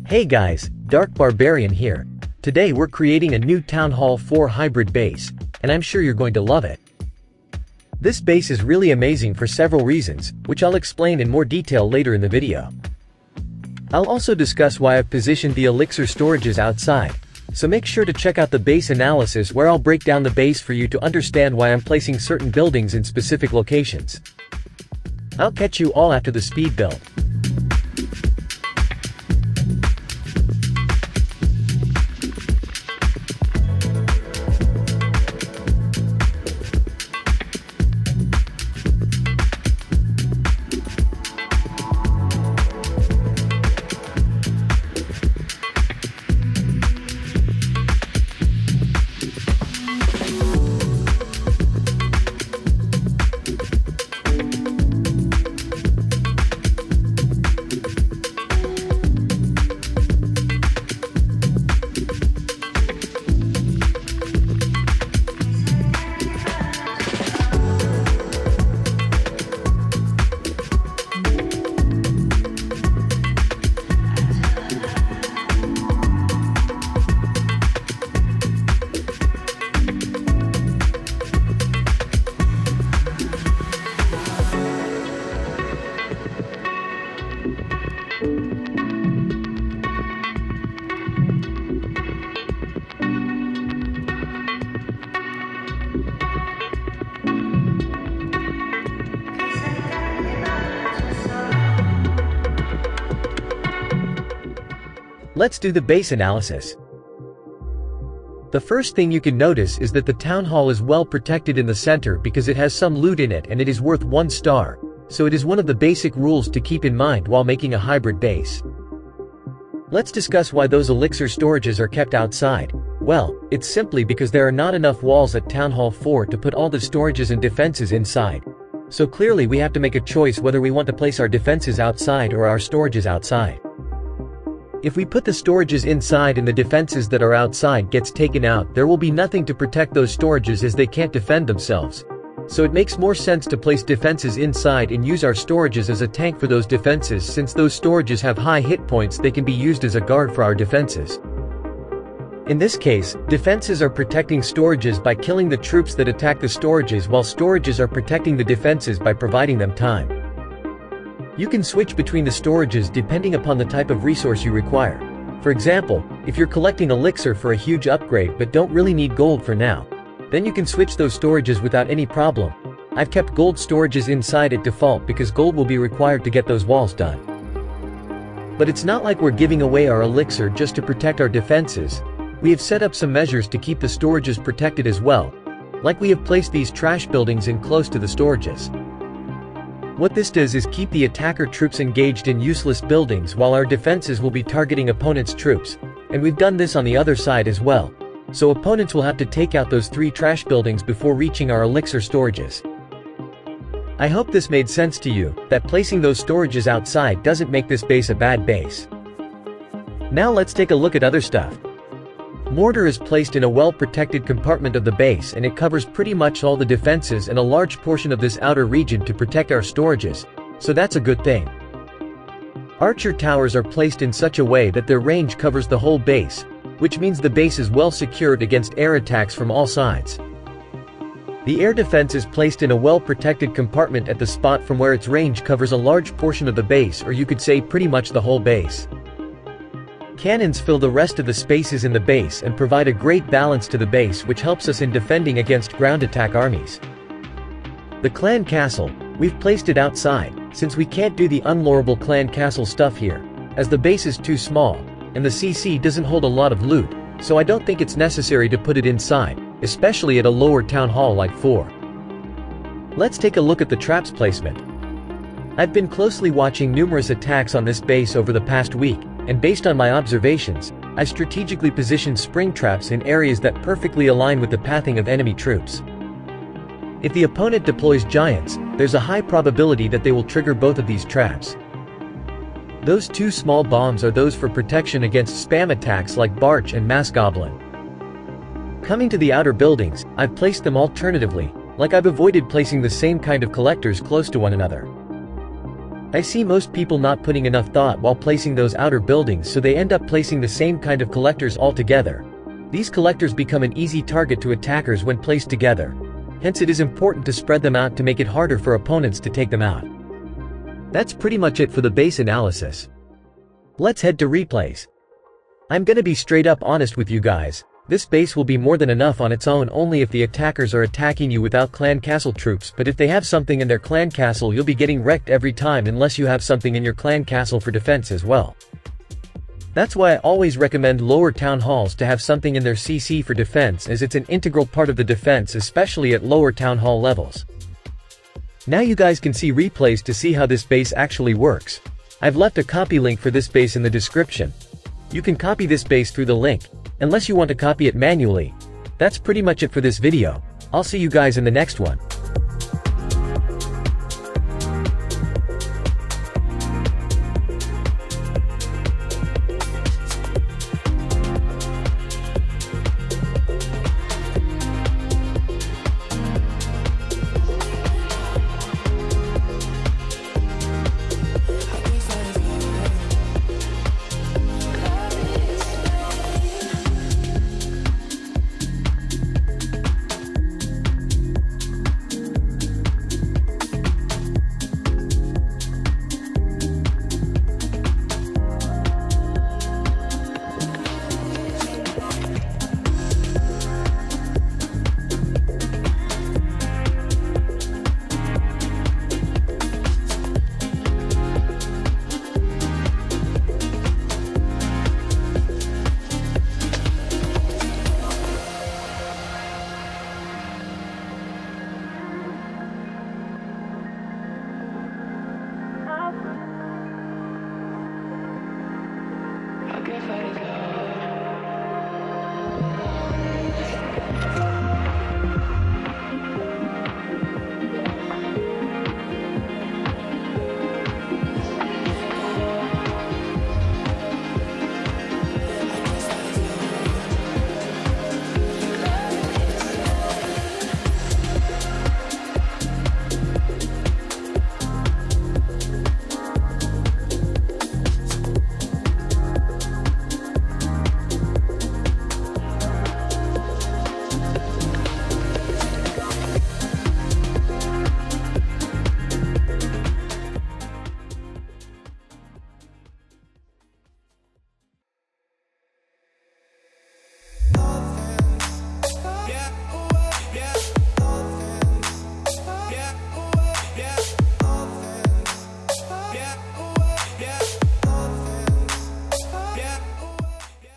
Hey guys, Dark Barbarian here. Today we're creating a new Town Hall 4 hybrid base, and I'm sure you're going to love it. This base is really amazing for several reasons, which I'll explain in more detail later in the video. I'll also discuss why I've positioned the elixir storages outside, so make sure to check out the base analysis where I'll break down the base for you to understand why I'm placing certain buildings in specific locations. I'll catch you all after the speed build. Let's do the base analysis. The first thing you can notice is that the town hall is well protected in the center because it has some loot in it and it is worth 1 star, so it is one of the basic rules to keep in mind while making a hybrid base. Let's discuss why those elixir storages are kept outside. Well, it's simply because there are not enough walls at Town Hall 4 to put all the storages and defenses inside. So clearly we have to make a choice whether we want to place our defenses outside or our storages outside. If we put the storages inside and the defenses that are outside gets taken out, there will be nothing to protect those storages as they can't defend themselves. So it makes more sense to place defenses inside and use our storages as a tank for those defenses. Since those storages have high hit points, they can be used as a guard for our defenses. In this case, defenses are protecting storages by killing the troops that attack the storages, while storages are protecting the defenses by providing them time. You can switch between the storages depending upon the type of resource you require. For example, if you're collecting elixir for a huge upgrade but don't really need gold for now, then you can switch those storages without any problem. I've kept gold storages inside at default because gold will be required to get those walls done. But it's not like we're giving away our elixir just to protect our defenses. We have set up some measures to keep the storages protected as well, like we have placed these trash buildings in close to the storages. What this does is keep the attacker troops engaged in useless buildings while our defenses will be targeting opponents' troops, and we've done this on the other side as well. So opponents will have to take out those 3 trash buildings before reaching our elixir storages. I hope this made sense to you, that placing those storages outside doesn't make this base a bad base. Now let's take a look at other stuff. Mortar is placed in a well-protected compartment of the base and it covers pretty much all the defenses and a large portion of this outer region to protect our storages, so that's a good thing. Archer towers are placed in such a way that their range covers the whole base, which means the base is well secured against air attacks from all sides. The air defense is placed in a well-protected compartment at the spot from where its range covers a large portion of the base, or you could say pretty much the whole base. Cannons fill the rest of the spaces in the base and provide a great balance to the base, which helps us in defending against ground attack armies. The clan castle, we've placed it outside, since we can't do the unlorable clan castle stuff here, as the base is too small, and the CC doesn't hold a lot of loot, so I don't think it's necessary to put it inside, especially at a lower town hall like 4. Let's take a look at the traps placement. I've been closely watching numerous attacks on this base over the past week, and based on my observations, I strategically positioned spring traps in areas that perfectly align with the pathing of enemy troops. If the opponent deploys giants, there's a high probability that they will trigger both of these traps. Those 2 small bombs are those for protection against spam attacks like Barch and Mass Goblin. Coming to the outer buildings, I've placed them alternatively, like I've avoided placing the same kind of collectors close to one another. I see most people not putting enough thought while placing those outer buildings, so they end up placing the same kind of collectors all together. These collectors become an easy target to attackers when placed together. Hence it is important to spread them out to make it harder for opponents to take them out. That's pretty much it for the base analysis. Let's head to replays. I'm gonna be straight up honest with you guys. This base will be more than enough on its own only if the attackers are attacking you without clan castle troops, but if they have something in their clan castle you'll be getting wrecked every time unless you have something in your clan castle for defense as well. That's why I always recommend lower town halls to have something in their CC for defense, as it's an integral part of the defense, especially at lower town hall levels. Now you guys can see replays to see how this base actually works. I've left a copy link for this base in the description. You can copy this base through the link, unless you want to copy it manually. That's pretty much it for this video. I'll see you guys in the next one. Get